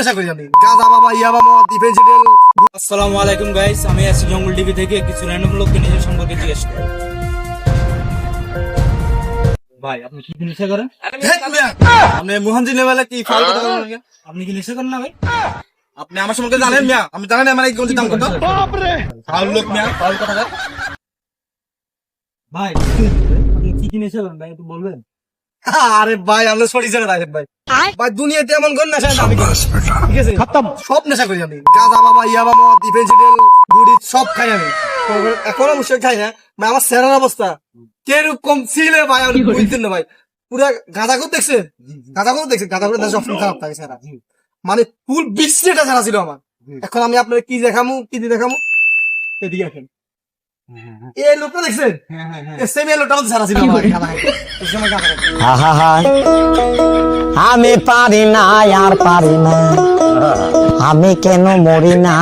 নেশা করি আমি, গাঁজা বাবা, ইয়াবা মদ, ডিফেন্সিডেল। আসসালামু আলাইকুম গাইস, আমি আছি জঙ্গল টিভি থেকে কিছু র্যান্ডম লোককে নিজের সম্পর্কে জিজ্ঞেস করি। ভাই আপনি কি নেশা করেন? আপনি মোহনজি লেভেলে কি ফাল কথা বলেন নাকি? আপনি কি নেশা করেন না ভাই? আপনি আমার সম্পর্কে জানেন মিয়া? আমি জানেন আমার এই গঞ্জি দাম কত? ফাউল লোক মিয়া, ফাউল কথা বলেন। ভাই আপনি কি নেশা করেন ভাই একটু বলবেন? আরে ভাই আপনি সরি জায়গা রাখেন ভাই। ভাই দুনিয়াতে এমন কোন নেশা আমি করি? ঠিক আছে, খতম। সব নেশা করি আমি, গাঁজা বাবা, ইয়াবা মদ, ডিফেন্সিডেল, গুড়ি সব খাই আমি। এখন অবশ্যই খাই না ভাই। আমার সেরার অবস্থা কিরকম ছিল ভাই আমি বুঝতেন না ভাই। পুরা গাঁজা করে দেখছে, গাঁজা করে দেখছে, গাঁজা করে দেশে সবসময় খারাপ থাকে সেরা, মানে ফুল বিশ্বেটা সেরা ছিল আমার। এখন আমি আপনার কি দেখামু, কি দিয়ে দেখামু? এদিকে আসেন, এই লোকটা দেখছেন? সেম এই লোকটা আমাদের সেরা ছিল আমার গাঁজা খাইতে। এই সময় গাঁজা খাইতে। আমি পারি না আর পারি না, আমি কেন মরি না।